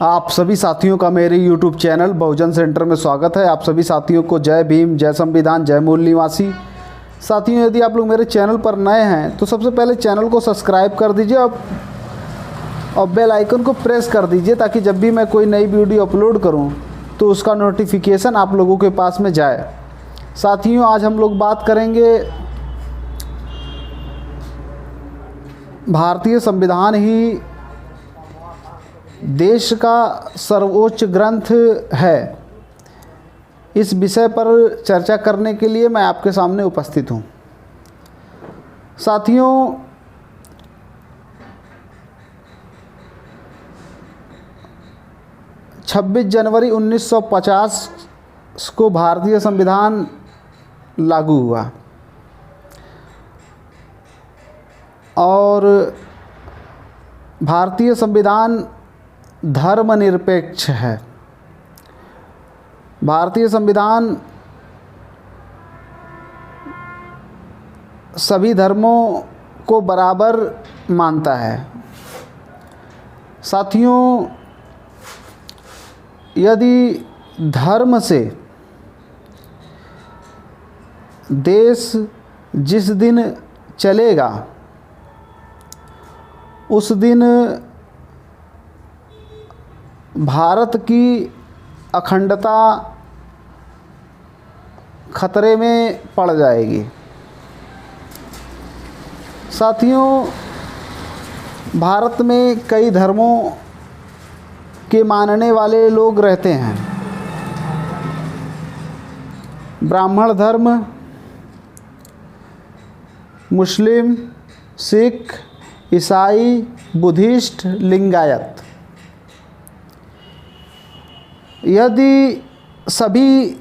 आप सभी साथियों का मेरे YouTube चैनल बहुजन सेंटर में स्वागत है। आप सभी साथियों को जय भीम, जय संविधान, जय मूल निवासी। साथियों, यदि आप लोग मेरे चैनल पर नए हैं तो सबसे पहले चैनल को सब्सक्राइब कर दीजिए और बेल आइकन को प्रेस कर दीजिए ताकि जब भी मैं कोई नई वीडियो अपलोड करूं तो उसका नोटिफिकेशन आप लोगों के पास में जाए। साथियों, आज हम लोग बात करेंगे भारतीय संविधान ही देश का सर्वोच्च ग्रंथ है। इस विषय पर चर्चा करने के लिए मैं आपके सामने उपस्थित हूँ। साथियों, छब्बीस जनवरी 1950 को भारतीय संविधान लागू हुआ और भारतीय संविधान धर्मनिरपेक्ष है। भारतीय संविधान सभी धर्मों को बराबर मानता है। साथियों, यदि धर्म से देश जिस दिन चलेगा उस दिन भारत की अखंडता खतरे में पड़ जाएगी। साथियों, भारत में कई धर्मों के मानने वाले लोग रहते हैं। ब्राह्मण धर्म, मुस्लिम, सिख, ईसाई, बुद्धिस्ट, लिंगायत। यदि सभी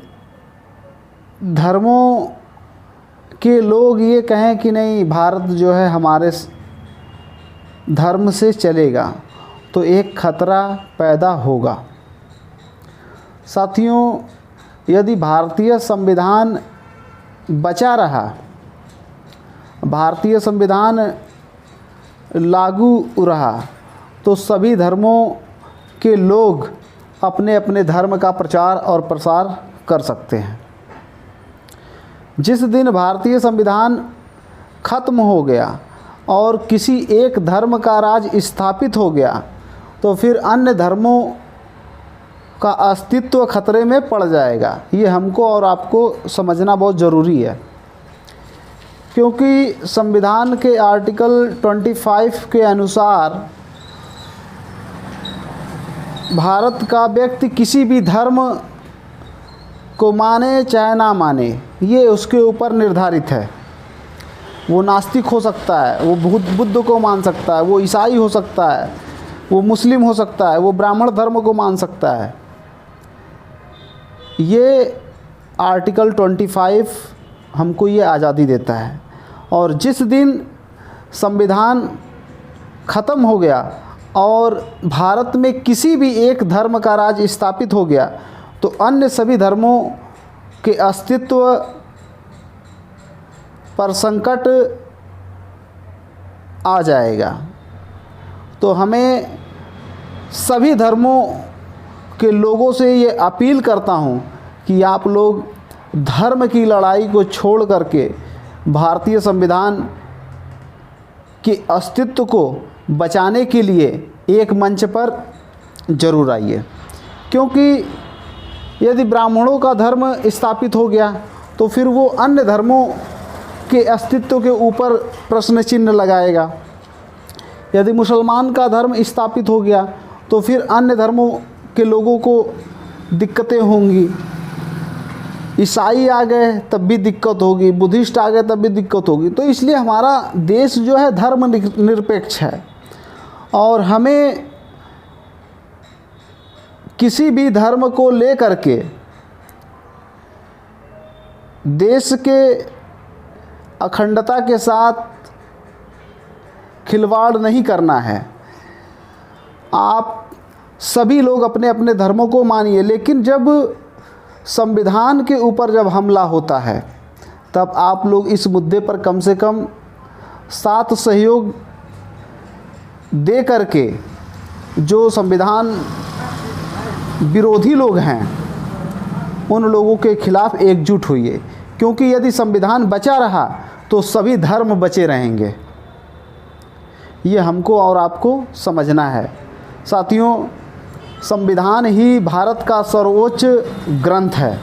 धर्मों के लोग ये कहें कि नहीं, भारत जो है हमारे धर्म से चलेगा, तो एक खतरा पैदा होगा। साथियों, यदि भारतीय संविधान बचा रहा, भारतीय संविधान लागू रहा, तो सभी धर्मों के लोग अपने अपने धर्म का प्रचार और प्रसार कर सकते हैं। जिस दिन भारतीय संविधान खत्म हो गया और किसी एक धर्म का राज स्थापित हो गया तो फिर अन्य धर्मों का अस्तित्व खतरे में पड़ जाएगा। ये हमको और आपको समझना बहुत ज़रूरी है, क्योंकि संविधान के आर्टिकल 25 के अनुसार भारत का व्यक्ति किसी भी धर्म को माने चाहे ना माने, ये उसके ऊपर निर्धारित है। वो नास्तिक हो सकता है, वो बुद्ध को मान सकता है, वो ईसाई हो सकता है, वो मुस्लिम हो सकता है, वो ब्राह्मण धर्म को मान सकता है। ये आर्टिकल 25 हमको ये आज़ादी देता है। और जिस दिन संविधान ख़त्म हो गया और भारत में किसी भी एक धर्म का राज स्थापित हो गया तो अन्य सभी धर्मों के अस्तित्व पर संकट आ जाएगा। तो हमें सभी धर्मों के लोगों से ये अपील करता हूँ कि आप लोग धर्म की लड़ाई को छोड़ करके भारतीय संविधान के अस्तित्व को बचाने के लिए एक मंच पर जरूर आइए। क्योंकि यदि ब्राह्मणों का धर्म स्थापित हो गया तो फिर वो अन्य धर्मों के अस्तित्व के ऊपर प्रश्न चिन्ह लगाएगा। यदि मुसलमान का धर्म स्थापित हो गया तो फिर अन्य धर्मों के लोगों को दिक्कतें होंगी। ईसाई आ गए तब भी दिक्कत होगी, बुद्धिस्ट आ गए तब भी दिक्कत होगी। तो इसलिए हमारा देश जो है धर्म निरपेक्ष है और हमें किसी भी धर्म को लेकर के देश के अखंडता के साथ खिलवाड़ नहीं करना है। आप सभी लोग अपने अपने धर्मों को मानिए, लेकिन जब संविधान के ऊपर जब हमला होता है तब आप लोग इस मुद्दे पर कम से कम साथ सहयोग दे करके जो संविधान विरोधी लोग हैं उन लोगों के खिलाफ़ एकजुट होइए, क्योंकि यदि संविधान बचा रहा तो सभी धर्म बचे रहेंगे। ये हमको और आपको समझना है। साथियों, संविधान ही भारत का सर्वोच्च ग्रंथ है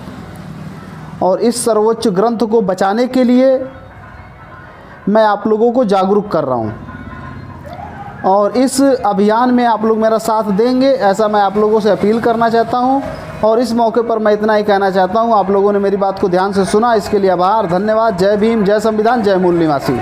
और इस सर्वोच्च ग्रंथ को बचाने के लिए मैं आप लोगों को जागरूक कर रहा हूँ और इस अभियान में आप लोग मेरा साथ देंगे, ऐसा मैं आप लोगों से अपील करना चाहता हूँ। और इस मौके पर मैं इतना ही कहना चाहता हूँ, आप लोगों ने मेरी बात को ध्यान से सुना, इसके लिए आभार, धन्यवाद। जय भीम, जय संविधान, जय मूल निवासी।